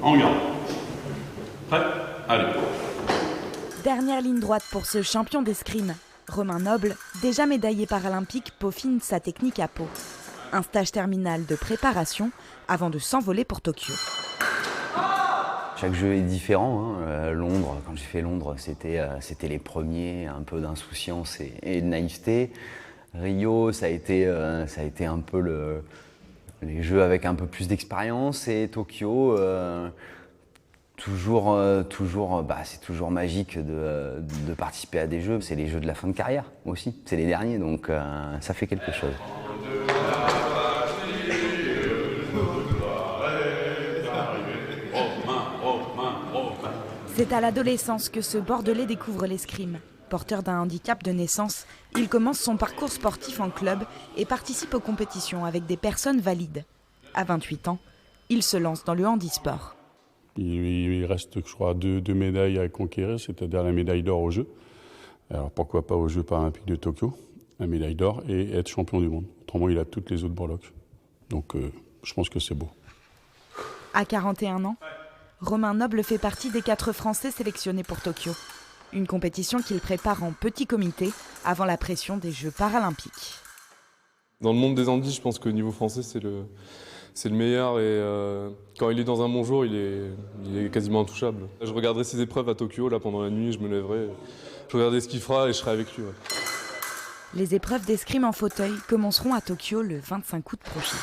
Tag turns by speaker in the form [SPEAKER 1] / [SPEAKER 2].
[SPEAKER 1] En garde. Prêt? Allez.
[SPEAKER 2] Dernière ligne droite pour ce champion d'escrime. Romain Noble, déjà médaillé paralympique, peaufine sa technique à Pau. Un stage terminal de préparation avant de s'envoler pour Tokyo.
[SPEAKER 3] Chaque jeu est différent. Londres, quand j'ai fait Londres, c'était les premiers, un peu d'insouciance et de naïveté. Rio, ça a été un peu les jeux avec un peu plus d'expérience. Et Tokyo, c'est toujours magique de participer à des jeux. C'est les jeux de la fin de carrière aussi. C'est les derniers, donc ça fait quelque chose.
[SPEAKER 2] C'est à l'adolescence que ce Bordelais découvre l'escrime. Porteur d'un handicap de naissance, il commence son parcours sportif en club et participe aux compétitions avec des personnes valides. À 28 ans, il se lance dans le handisport.
[SPEAKER 1] Il reste, je crois, deux médailles à conquérir, c'est-à-dire la médaille d'or aux Jeux. Alors pourquoi pas aux Jeux paralympiques de Tokyo, la médaille d'or, et être champion du monde. Autrement, il a toutes les autres breloques. Donc je pense que c'est beau.
[SPEAKER 2] À 41 ans, Romain Noble fait partie des 4 Français sélectionnés pour Tokyo. Une compétition qu'il prépare en petit comité avant la pression des Jeux paralympiques.
[SPEAKER 4] Dans le monde des handis, je pense que niveau français, c'est le meilleur. Et quand il est dans un bon jour, il est quasiment intouchable. Je regarderai ses épreuves à Tokyo là, pendant la nuit, je me lèverai, je regarderai ce qu'il fera et je serai avec lui. Ouais.
[SPEAKER 2] Les épreuves d'escrime en fauteuil commenceront à Tokyo le 25 août prochain.